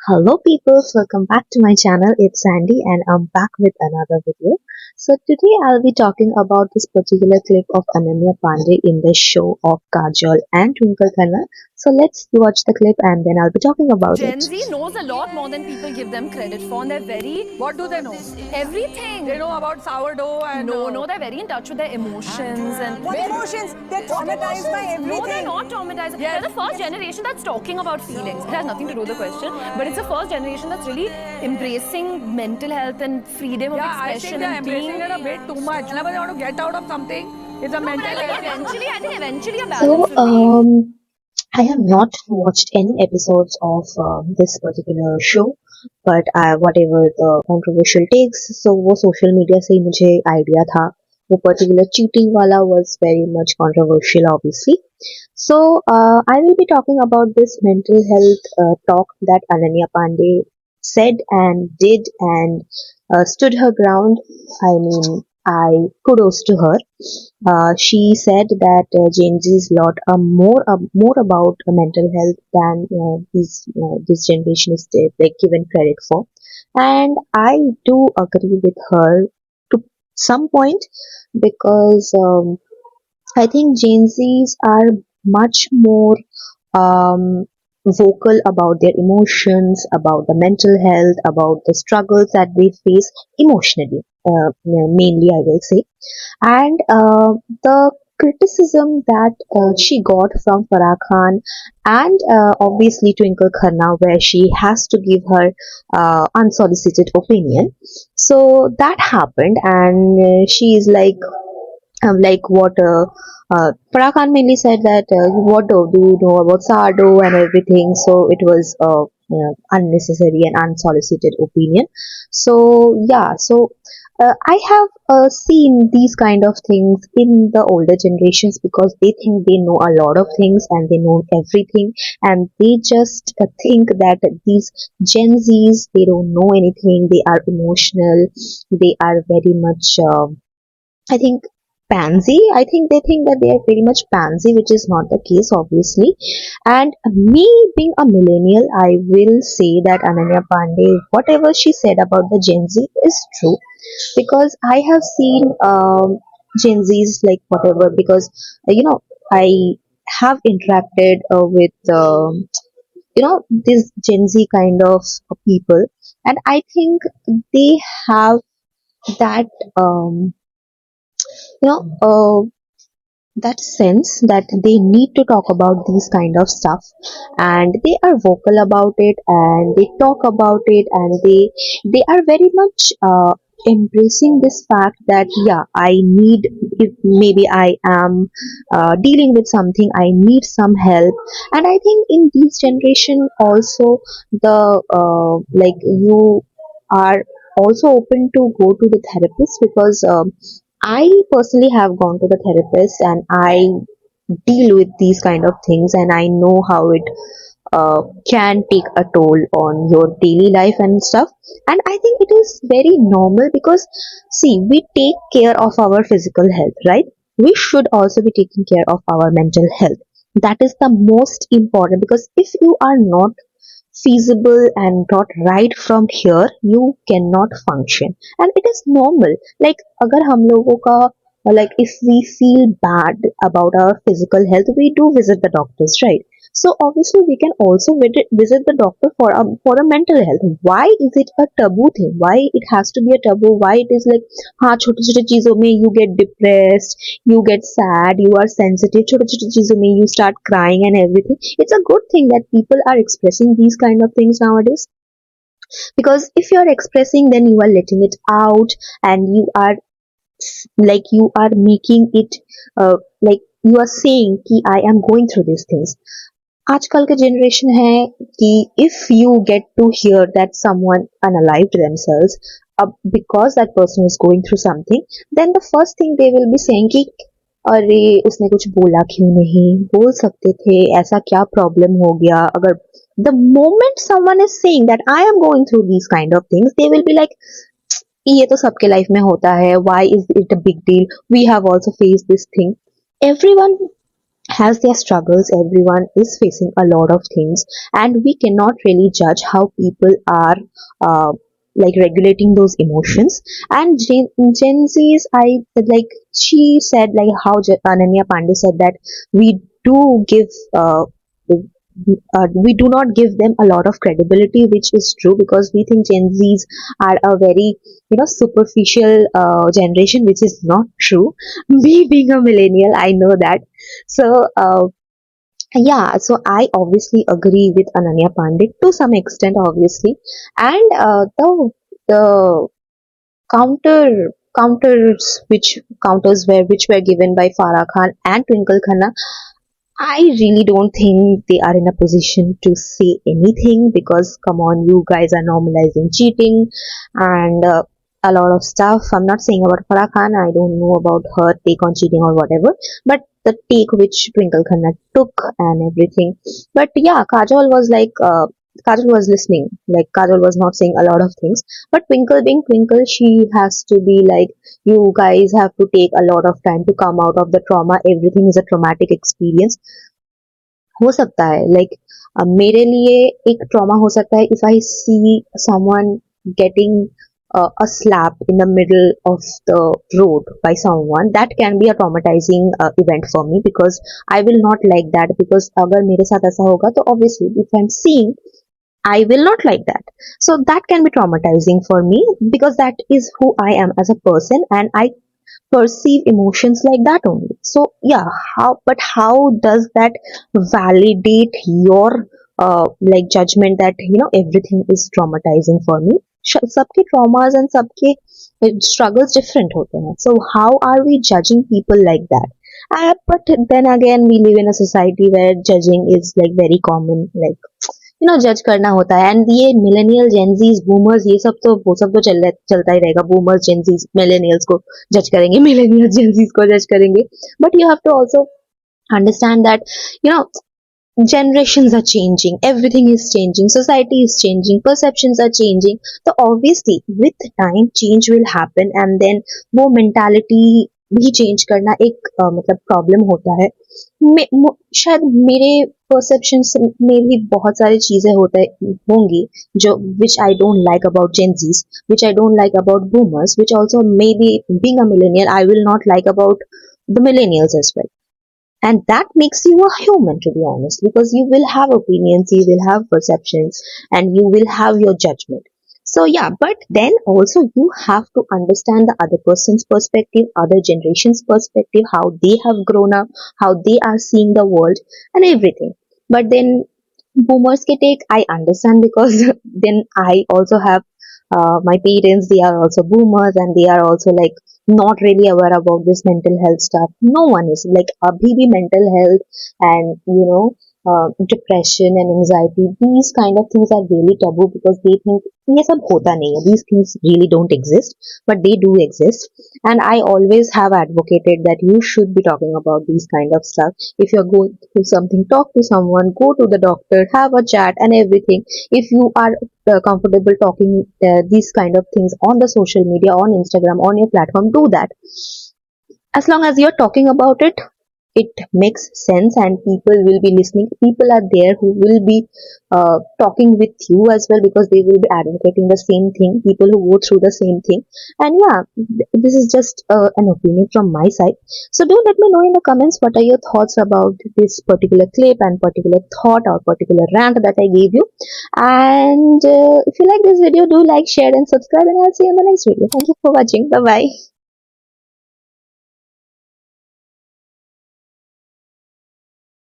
Hello people, welcome back to my channel. It's Sandy and I'm back with another video. So today I'll be talking about this particular clip of Ananya Panday in the show of Kajol and Twinkle. So let's watch the clip and then I'll be talking about it. Gen Z knows a lot more than people give them credit for, and they're very What do they know? everything. They know about sourdough and No, they're very in touch with their emotions and. What emotions? They're traumatized by everything. No, they're not traumatized. Yes. They're the first generation that's talking about feelings. It has nothing to do with the question, but it's the first generation that's really embracing mental health and freedom Yeah, of I think expression they're and being. embracing it a bit too much. Whenever they want to get out of something, it's a No, but mental health. I think eventually a So balance will be. I have not watched any episodes of this particular show, but whatever the controversial takes, so वो social media से ही मुझे idea था. वो particular cheating वाला was very much controversial, obviously. So I will be talking about this mental health talk that Ananya Pandey said and did and stood her ground. I mean, I kudos to her. She said that Gen Z's lot are more about mental health than this generation is like given credit for, and I do agree with her to some point because I think Gen Zs are much more um, vocal about their emotions, about the mental health, about the struggles that they face emotionally, mainly I will say. And the criticism that she got from Farah Khan and obviously Twinkle Khanna, where she has to give her unsolicited opinion. So that happened, and she is like what Farah Khan mainly said that what do you know about Sardo and everything. So it was unnecessary and unsolicited opinion. So yeah, so I have seen these kind of things in the older generations because they think they know a lot of things and they know everything, and they just think that these Gen Zs, they don't know anything. They are emotional. They are very much. I think pansy. I think they think that they are very much pansy, which is not the case, obviously. And me being a millennial, I will say that Ananya Pandey, whatever she said about the Gen Z is true because I have seen Gen Zs like whatever because I have interacted with this Gen Z kind of people, and I think they have that you know that sense that they need to talk about these kind of stuff, and they are vocal about it and they talk about it, and they are very much embracing this fact that yeah, I need, if maybe I am dealing with something, I need some help. And I think in this generation also the like you are also open to go to the therapist because I personally have gone to the therapist and I deal with these kind of things, and I know how it can take a toll on your daily life and stuff. And I think it is very normal because see, we take care of our physical health, right? We should also be taking care of our mental health. That is the most important because if you are not feasible and not right from here, you cannot function, and it is normal. Like अगर हम लोगों का like if we feel bad about our physical health, we do visit the doctors, right? So obviously we can also visit the doctor for a mental health. Why is it a taboo thing? Why it has to be a taboo? Why it is like हाँ छोटे छोटे चीजों में you get depressed, you get sad, you are sensitive, छोटे छोटे चीजों में you start crying and everything. It's a good thing that people are expressing these kind of things nowadays, because if you are expressing, then you are letting it out, and you are like you are making it like you are saying कि I am going through these things. आजकल का generation है कि if you get to hear that someone unalived themselves because that person is going through something, then the first thing they will be saying कि अरे उसने कुछ बोला क्यों नहीं, बोल सकते थे, ऐसा क्या प्रॉब्लम हो गया. अगर the moment someone is saying that I am going through these kind of things, they will be like ये तो सबके लाइफ में होता है, why is it a big deal, we have also faced this thing. Everyone has their struggles. Everyone is facing a lot of things, and we cannot really judge how people are uh, like regulating those emotions. And Gen Z's, I like, she said, like how Ananya Pandey said that we do give we do not give them a lot of credibility, which is true, because we think Gen Z's are a very, superficial generation, which is not true. Me being a millennial, I know that. So yeah, so I obviously agree with Ananya Pandit to some extent, obviously. And the counters which were given by Farah Khan and Twinkle Khanna, I really don't think they are in a position to say anything, because come on, you guys are normalizing cheating and a lot of stuff. I'm not saying about Farah Khan, I don't know about her take on cheating or whatever, but the take which Twinkle Khanna took and everything. But yeah, Kajol was listening. Like, Kajol was not saying a lot of things, but Twinkle being Twinkle, she has to be like, you guys have to take a lot of time to come out of the trauma. Everything is a traumatic experience. हो सकता है, like, मेरे लिए एक trauma हो सकता है if I see someone getting a slap in the middle of the road by someone. That can be a traumatizing event for me, because I will not like that, because अगर मेरे साथ ऐसा होगा तो obviously if I'm seeing, I will not like that. So that can be traumatizing for me, because that is who I am as a person, and I perceive emotions like that only. So yeah, how does that validate your like judgment that everything is traumatizing for me? सबके traumas and सबके struggles different होते हैं. So how are we judging people like that? But then again, we live in a society where judging is like very common. Like, जज करना होता है. And ये millennial Gen Zs boomers, ये सब तो वो सब तो चलता ही रहेगा. बूमर्स जेंजीज मिलेनियल्स को जज करेंगे, मिलेनियल जेंजीज को जज करेंगे. But you have to also understand that you know generations are changing, everything is changing, society is changing, perceptions are changing. So obviously with time change will happen, and then वो mentality भी change करना एक मतलब problem होता है. शायद मेरे perception में भी बहुत सारी चीजें होते होंगी जो which I don't like about Gen Zs, which I don't like about boomers, which also maybe being a millennial I will not like about the millennials as well. And that makes you a human, to be honest, because you will have opinions, you will have perceptions, and you will have your judgment. So yeah, but then also you have to understand the other person's perspective, other generation's perspective, how they have grown up, how they are seeing the world, and everything. But then boomers ke take, I understand, because then I also have my parents, they are also boomers, and they are also like not really aware about this mental health stuff. No one is like, abhi bhi mental health and depression and anxiety, these kind of things are really taboo, because they think ये सब होता नहीं है, these things really don't exist, but they do exist. And I always have advocated that you should be talking about these kind of stuff. If you're going through something, talk to someone, go to the doctor, have a chat and everything. If you are comfortable talking these kind of things on the social media, on Instagram, on your platform, do that. As long as you're talking about it, it makes sense and people will be listening. People are there who will be talking with you as well, because they will be advocating the same thing, people who go through the same thing. And yeah, this is just an opinion from my side. So do let me know in the comments what are your thoughts about this particular clip and particular thought or particular rant that I gave you. And if you like this video, do like, share and subscribe, and I'll see you in the next video. Thank you for watching. Bye bye.